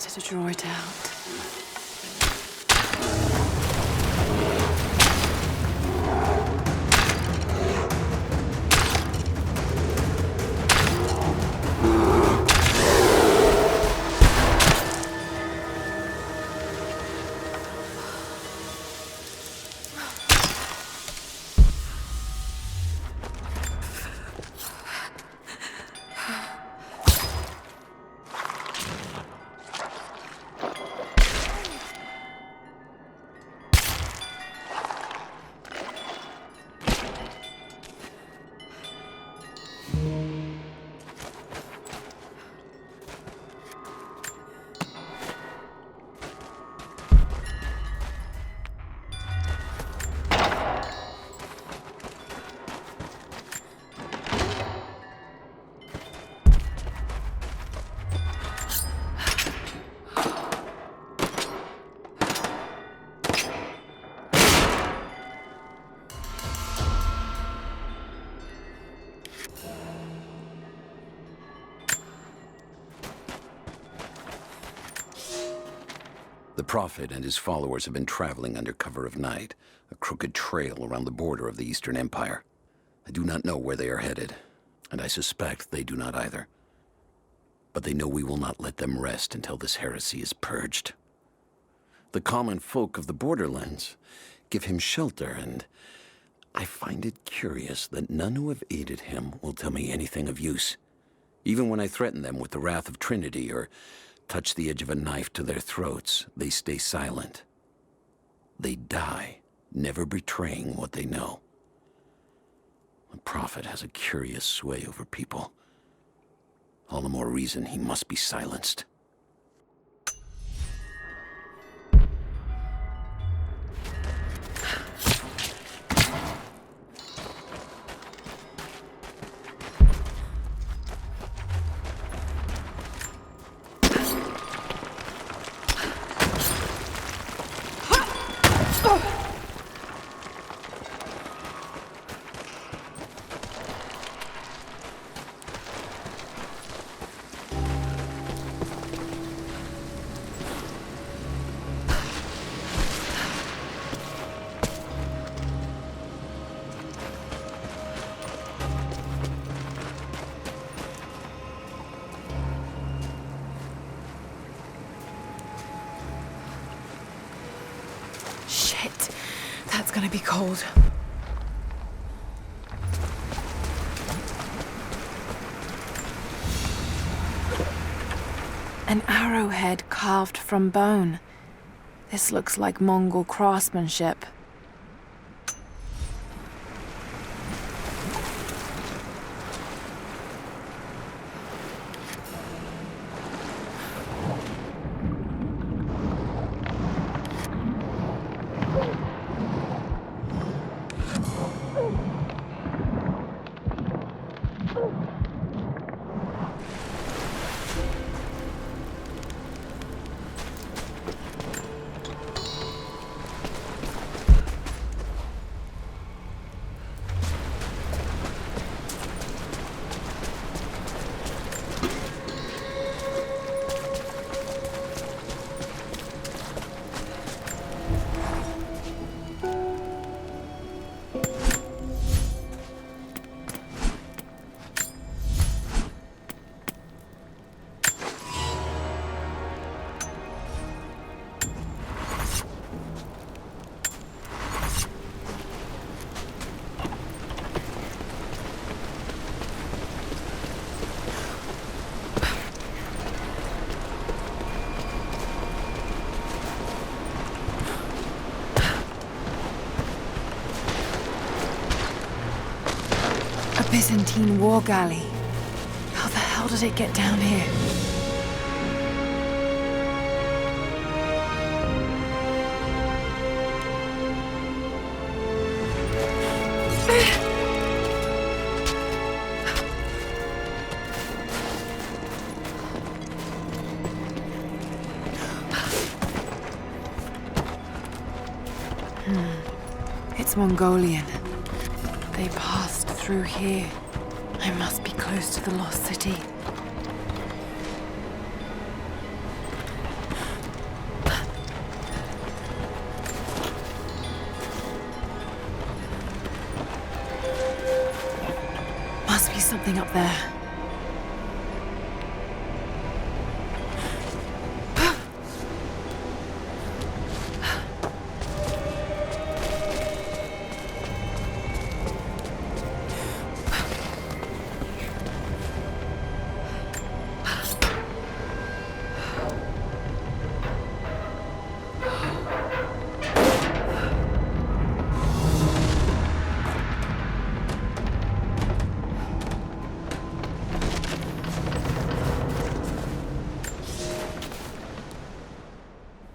better to draw it out. The Prophet and his followers have been traveling under cover of night, a crooked trail around the border of the Eastern Empire. I do not know where they are headed, and I suspect they do not either. But they know we will not let them rest until this heresy is purged. The common folk of the borderlands give him shelter, and I find it curious that none who have aided him will tell me anything of use. Even when I threaten them with the wrath of Trinity or touch the edge of a knife to their throats, they stay silent. They die, never betraying what they know. The Prophet has a curious sway over people. All the more reason he must be silenced. That's gonna be cold. An arrowhead carved from bone. This looks like Mongol craftsmanship. Byzantine war galley. How the hell did it get down here? It's Mongolian. They passed through here. I must be close to the lost city. must be something up there.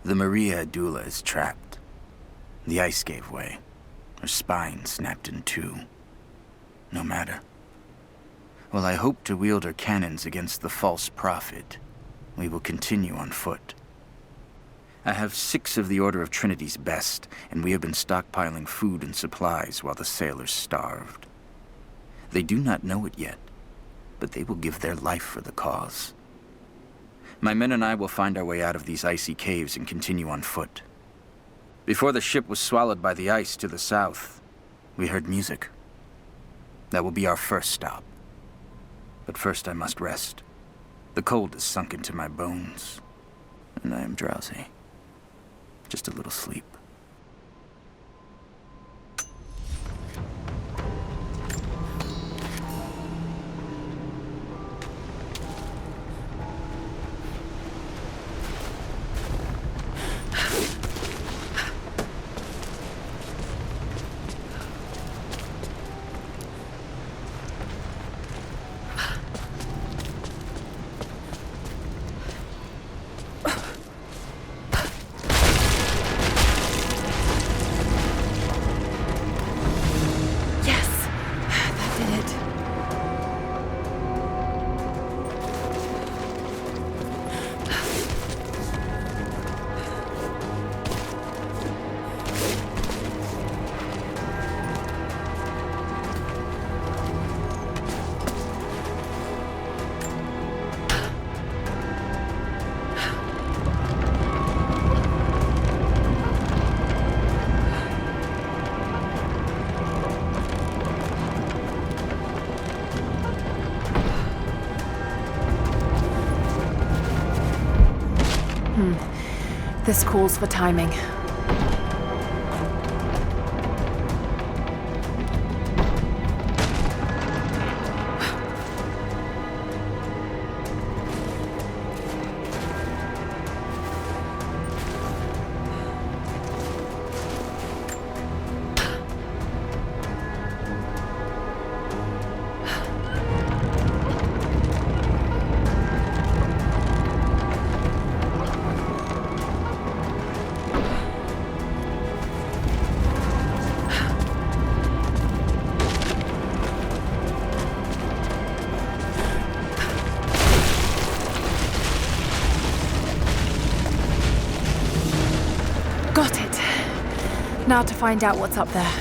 The Maria Adula is trapped. The ice gave way. Her spine snapped in two. No matter. While I hope to wield her cannons against the false prophet, we will continue on foot. I have 6 of the Order of Trinity's best, and we have been stockpiling food and supplies while the sailors starved. They do not know it yet, but they will give their life for the cause. My men and I will find our way out of these icy caves and continue on foot. Before the ship was swallowed by the ice to the south, we heard music. That will be our first stop. But first I must rest. The cold has sunk into my bones, and I am drowsy. Just a little sleep. This calls for timing. Got it. Now to find out what's up there.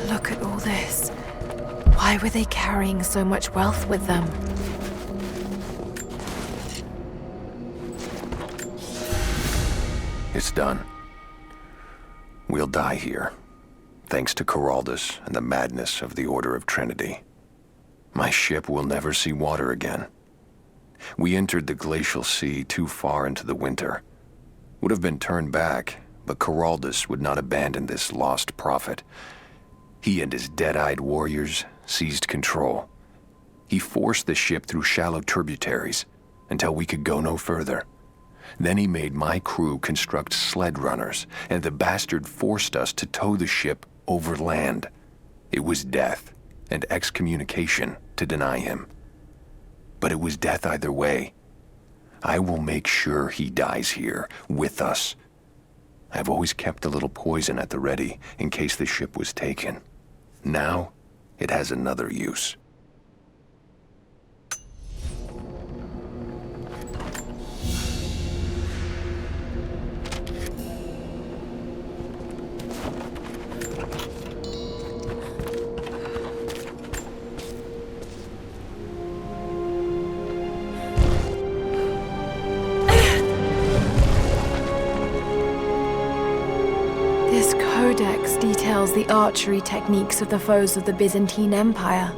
Look at all this. Why were they carrying so much wealth with them? It's done. We'll die here, thanks to Coraldus and the madness of the Order of Trinity. My ship will never see water again. We entered the glacial sea too far into the winter. Would have been turned back, but Coraldus would not abandon this lost prophet. He and his dead-eyed warriors seized control. He forced the ship through shallow tributaries until we could go no further. Then he made my crew construct sled runners, and the bastard forced us to tow the ship over land. It was death and excommunication to deny him. But it was death either way. I will make sure he dies here, with us. I've always kept a little poison at the ready in case the ship was taken. Now, it has another use. This codex details the archery techniques of the foes of the Byzantine Empire.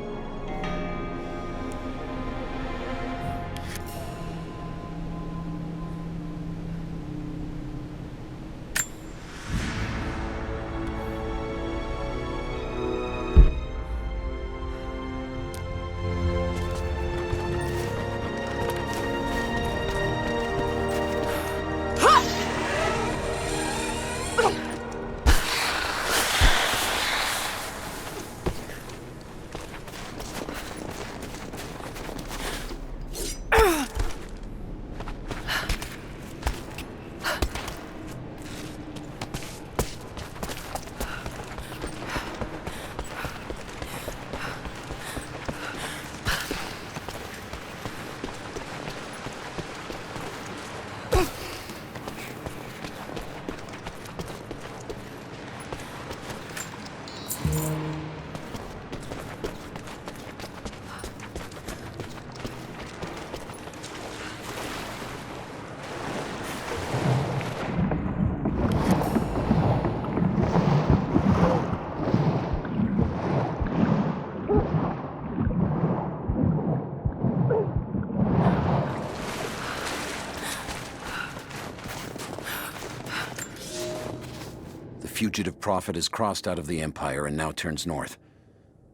The fugitive prophet has crossed out of the Empire and now turns north.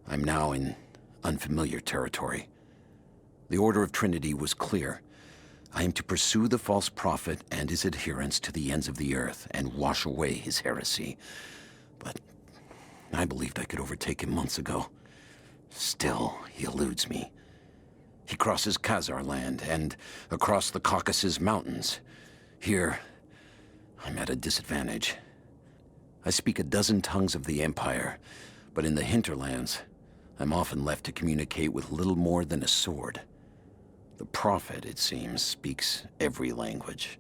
I'm now in unfamiliar territory. The Order of Trinity was clear. I am to pursue the false prophet and his adherents to the ends of the earth and wash away his heresy. But I believed I could overtake him months ago. Still, he eludes me. He crosses Khazar land and across the Caucasus Mountains. Here, I'm at a disadvantage. I speak a dozen tongues of the Empire, but in the hinterlands, I'm often left to communicate with little more than a sword. The prophet, it seems, speaks every language,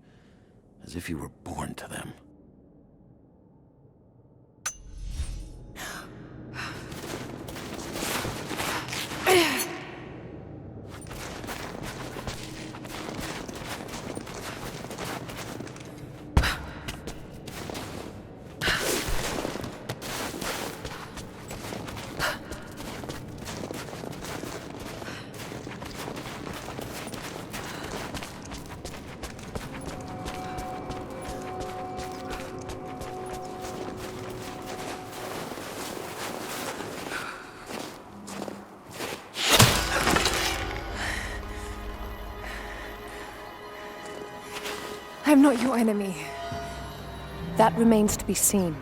as if he were born to them. I'm not your enemy. That remains to be seen.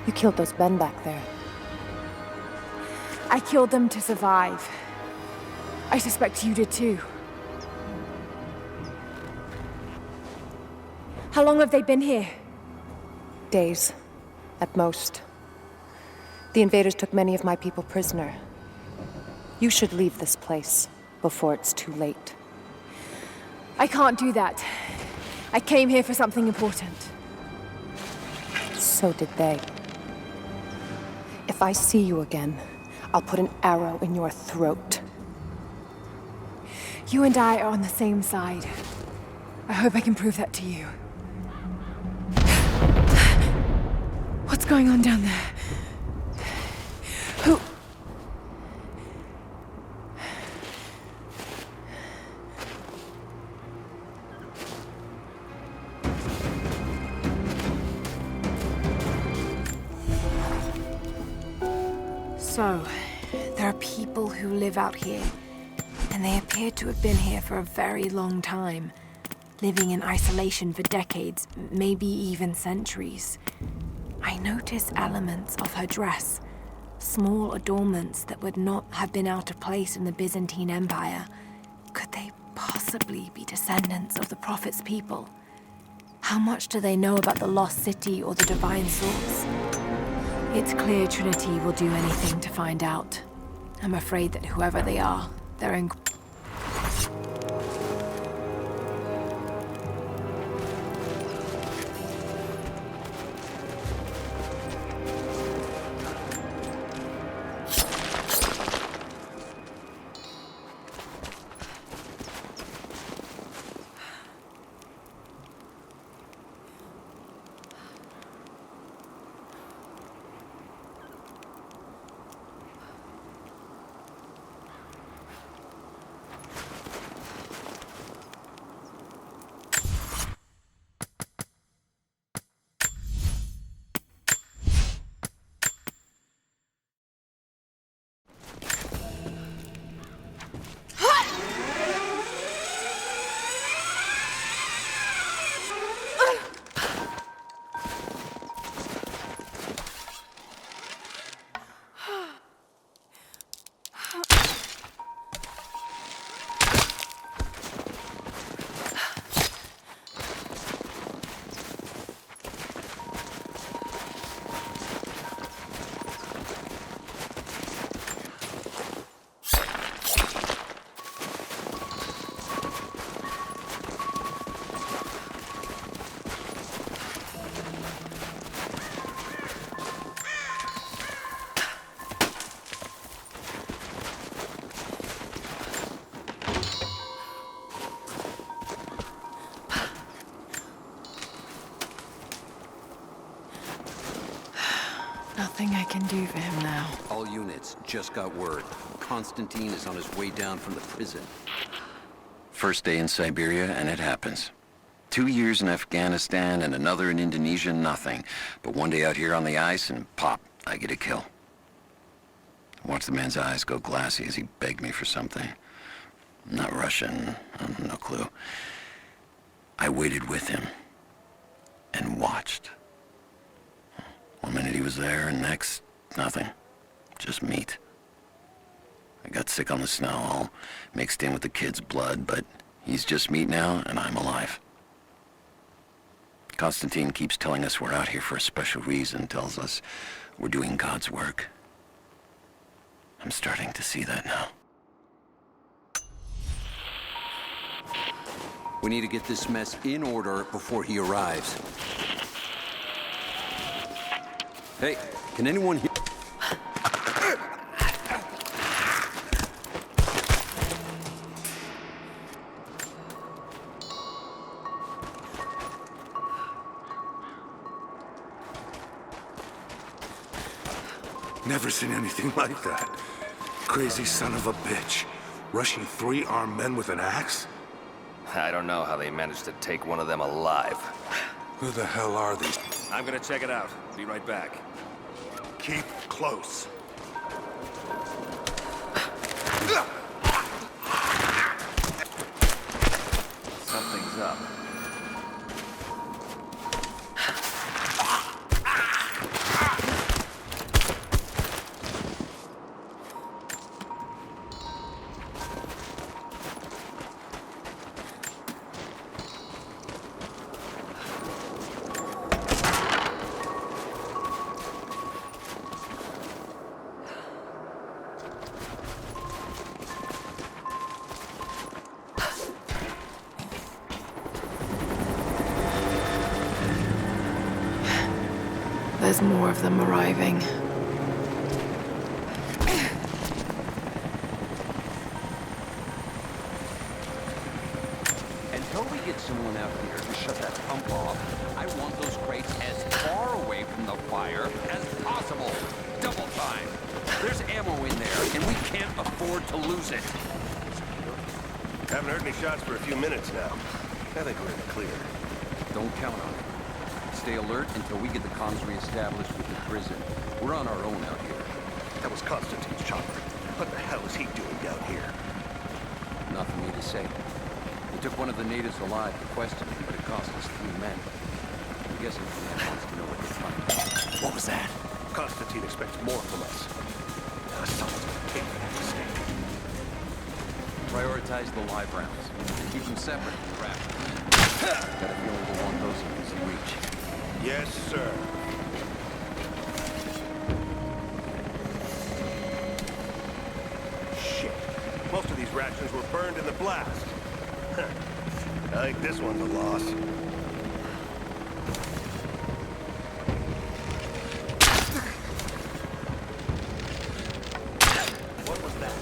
You killed those men back there. I killed them to survive. I suspect you did too. How long have they been here? Days, at most. The invaders took many of my people prisoner. You should leave this place before it's too late. I can't do that. I came here for something important. So did they. If I see you again, I'll put an arrow in your throat. You and I are on the same side. I hope I can prove that to you. What's going on down there? Who... So, there are people who live out here, and they appear to have been here for a very long time, living in isolation for decades, maybe even centuries. I notice elements of her dress, small adornments that would not have been out of place in the Byzantine Empire. Could they possibly be descendants of the Prophet's people? How much do they know about the lost city or the divine source? It's clear Trinity will do anything to find out. I'm afraid that whoever they are, they're in... Nothing I can do for him now. All units, just got word. Constantine is on his way down from the prison. First day in Siberia, and it happens. 2 years in Afghanistan and another in Indonesia, nothing. But one day out here on the ice, and pop, I get a kill. I watch the man's eyes go glassy as he begged me for something. Not Russian, no clue. I waited with him and watched. 1 minute he was there, and next, nothing. Just meat. I got sick on the snow, all mixed in with the kid's blood, but he's just meat now, and I'm alive. Constantine keeps telling us we're out here for a special reason, tells us we're doing God's work. I'm starting to see that now. We need to get this mess in order before he arrives. Hey, can anyone hear? Never seen anything like that. Crazy son of a bitch. Rushing 3 armed men with an axe? I don't know how they managed to take one of them alive. Who the hell are these? I'm gonna check it out. Be right back. Keep close. Something's up. There's more of them arriving. Until we get someone out here to shut that pump off, I want those crates as far away from the fire as possible. Double time. There's ammo in there, and we can't afford to lose it. Haven't heard any shots for a few minutes now. I think we're in the clear. Don't count on it. Stay alert until we get the comms reestablished with the prison. We're on our own out here. That was Constantine's chopper. What the hell is he doing down here? Not for me to say. We took one of the natives alive to question him, but it cost us 3 men. I'm guessing the man wants to know what they're finding. What was that? Constantine expects more from us. Someone's gonna pay for that mistake. Prioritize the live rounds. Keep them separate from the rations. Got a feeling we'll want those within reach. Yes, sir. Shit. Most of these rations were burned in the blast. I think this one's a loss. What was that?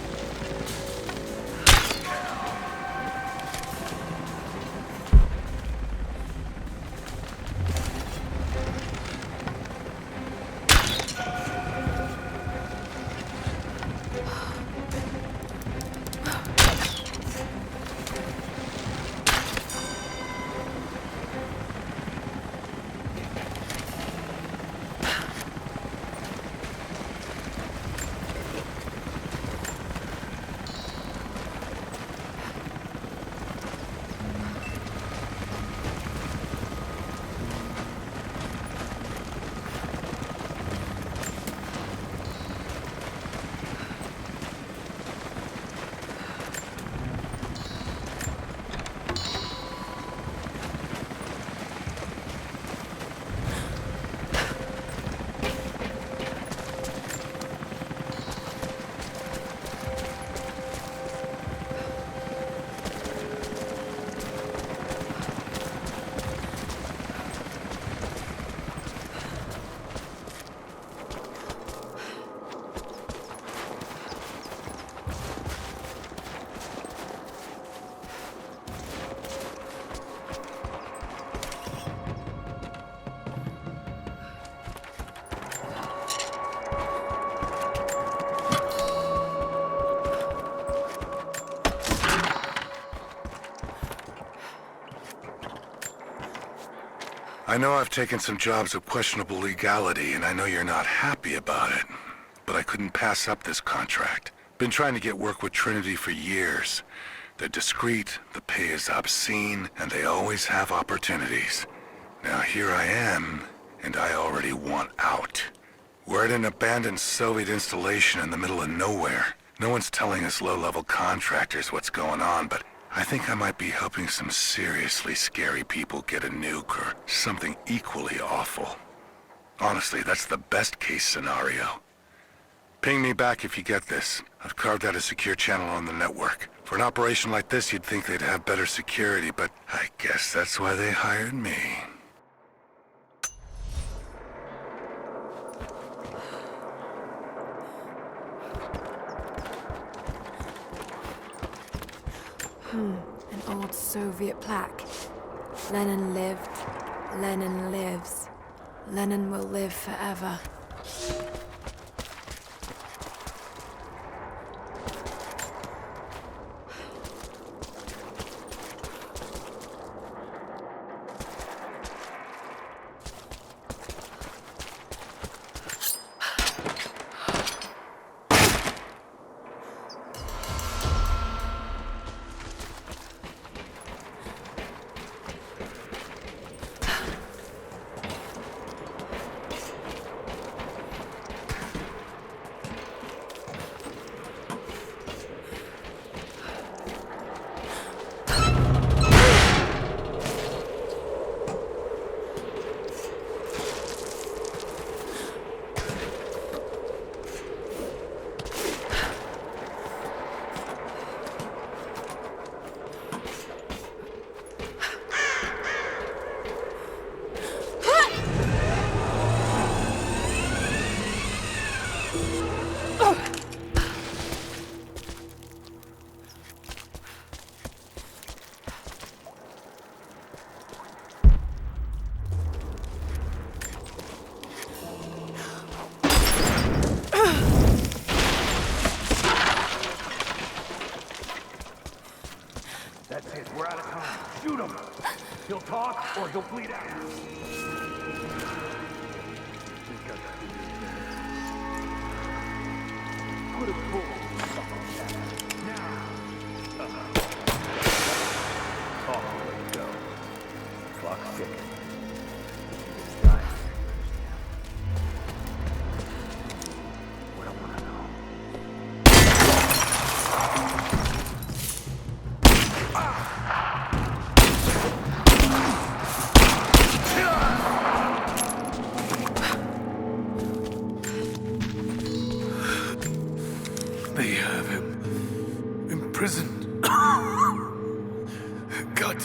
I know I've taken some jobs of questionable legality, and I know you're not happy about it. But I couldn't pass up this contract. Been trying to get work with Trinity for years. They're discreet, the pay is obscene, and they always have opportunities. Now here I am, and I already want out. We're at an abandoned Soviet installation in the middle of nowhere. No one's telling us low-level contractors what's going on, but I think I might be helping some seriously scary people get a nuke or something equally awful. Honestly, that's the best-case scenario. Ping me back if you get this. I've carved out a secure channel on the network. For an operation like this, you'd think they'd have better security, but I guess that's why they hired me. An old Soviet plaque. Lenin lived, Lenin lives. Lenin will live forever. That's it. We're out of time. Shoot him. He'll talk or he'll bleed out. They have him imprisoned. Got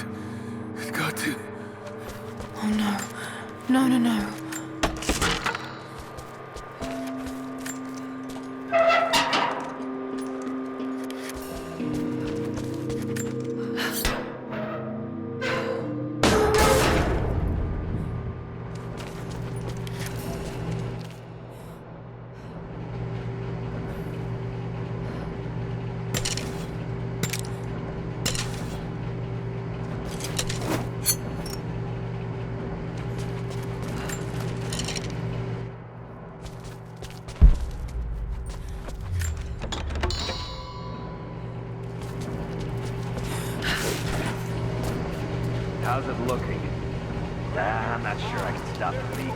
to. Oh no. No, no, no. How's it looking? I'm not sure I can stop the leak.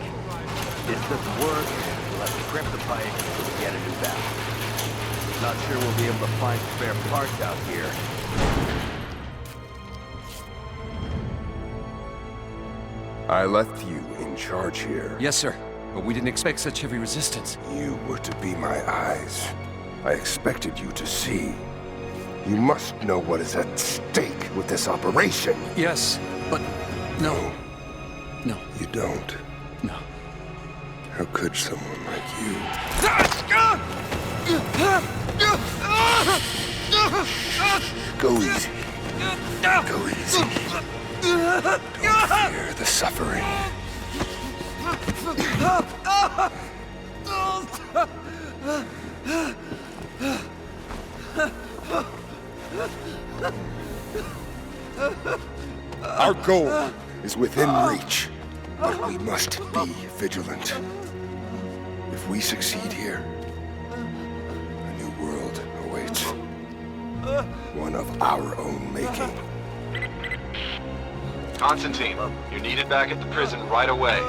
This doesn't work. We'll have to crimp the pipe and get a new valve. Not sure we'll be able to find spare parts out here. I left you in charge here. Yes, sir. But we didn't expect such heavy resistance. You were to be my eyes. I expected you to see. You must know what is at stake with this operation. Yes, but no. No. You don't. No. How could someone like you? Go easy. Go easy. Don't fear the suffering. Our goal is within reach, but we must be vigilant. If we succeed here, a new world awaits. One of our own making. Constantine, you're needed back at the prison right away.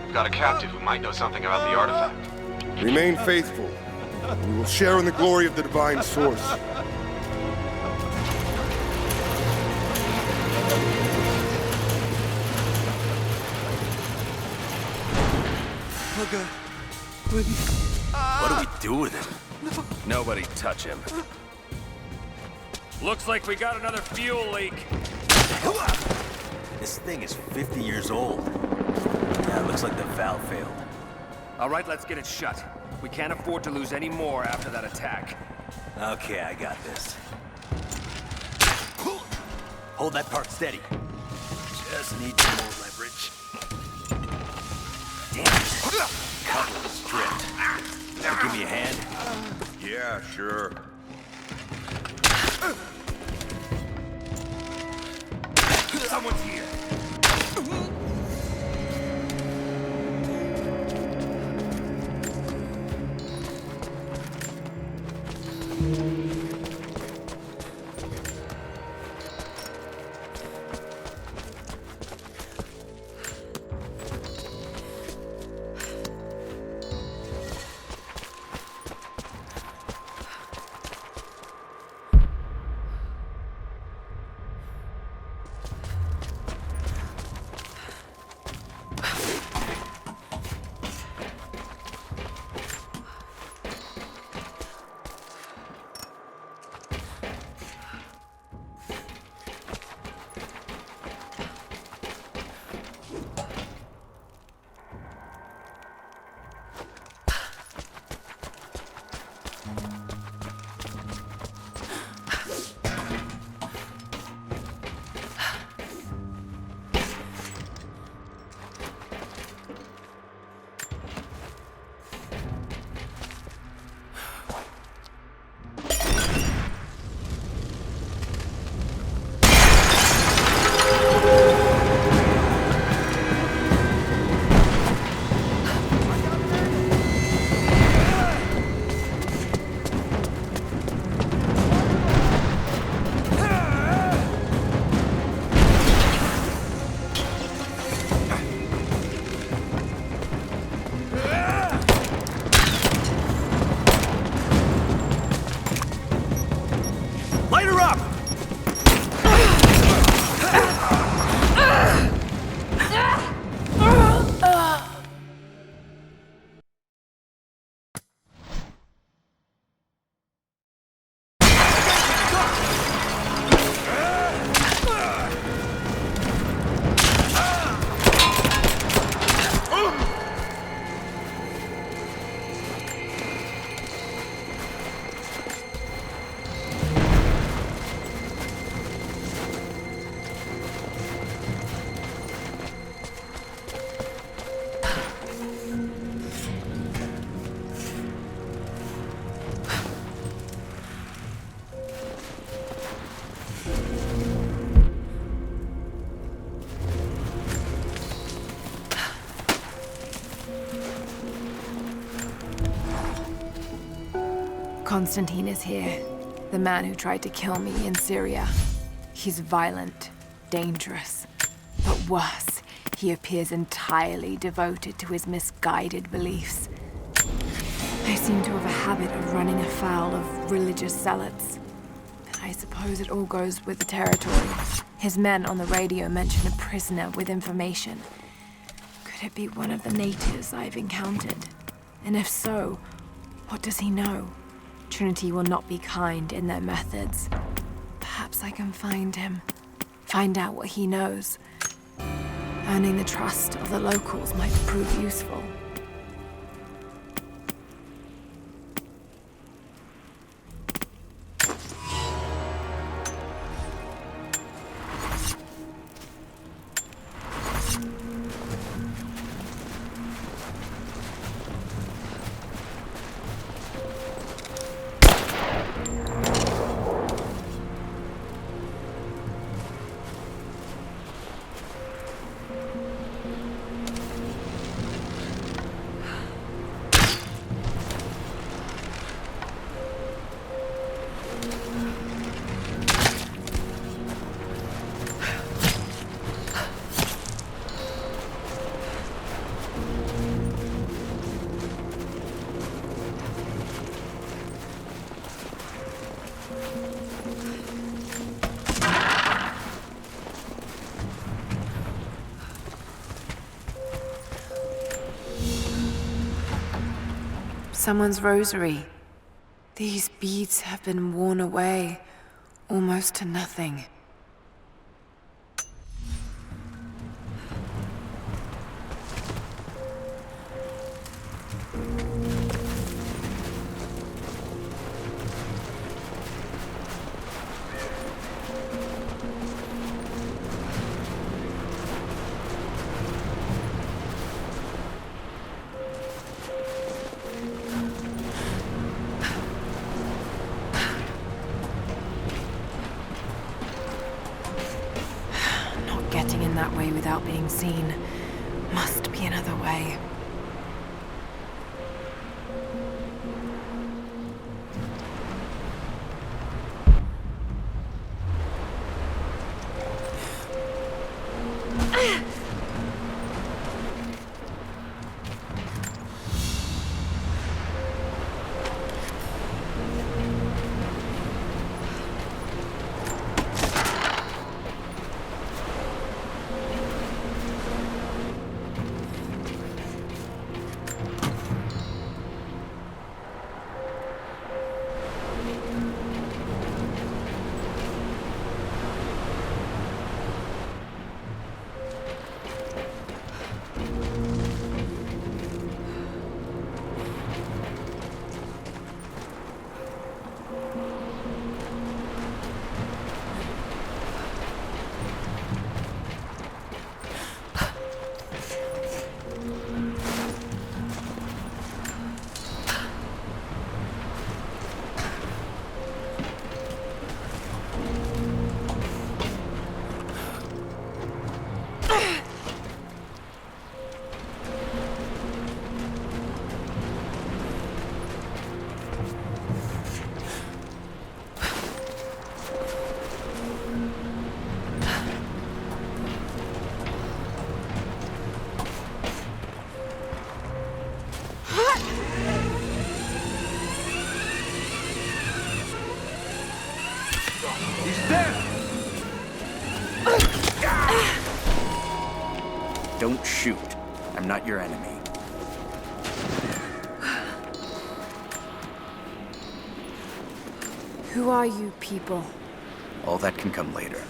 We've got a captive who might know something about the artifact. Remain faithful. We will share in the glory of the divine source. What do we do with him? Nobody touch him. Looks like we got another fuel leak. This thing is 50 years old. Yeah, it looks like the valve failed. All right, let's get it shut. We can't afford to lose any more after that attack. Okay, I got this. Hold that part steady. Just need some more leverage. Damn it. Cover is stripped. Wanna give me a hand? Yeah, sure. Someone's here. Constantine is here. The man who tried to kill me in Syria. He's violent, dangerous. But worse, he appears entirely devoted to his misguided beliefs. I seem to have a habit of running afoul of religious zealots. But I suppose it all goes with the territory. His men on the radio mention a prisoner with information. Could it be one of the natives I've encountered? And if so, what does he know? Trinity will not be kind in their methods. Perhaps I can find him. Find out what he knows. Earning the trust of the locals might prove useful. Someone's rosary. These beads have been worn away, almost to nothing. Getting in that way without being seen. Must be another way. Don't shoot. I'm not your enemy. Who are you people? All that can come later.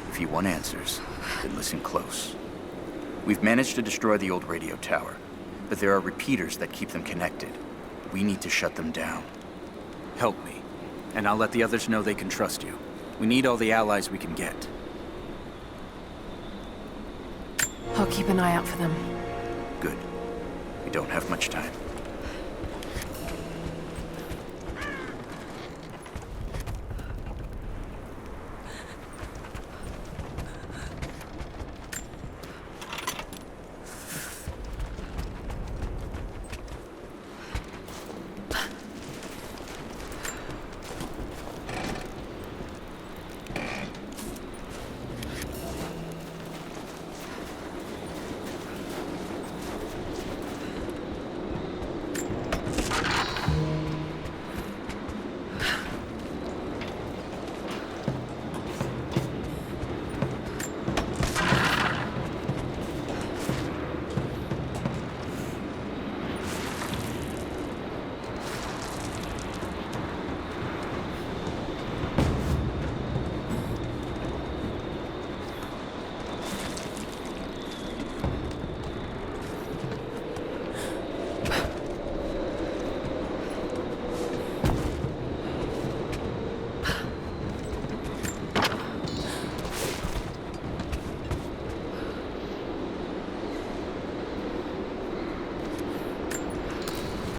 If you want answers, then listen close. We've managed to destroy the old radio tower, but there are repeaters that keep them connected. We need to shut them down. Help me, and I'll let the others know they can trust you. We need all the allies we can get. I'll keep an eye out for them. Good. We don't have much time.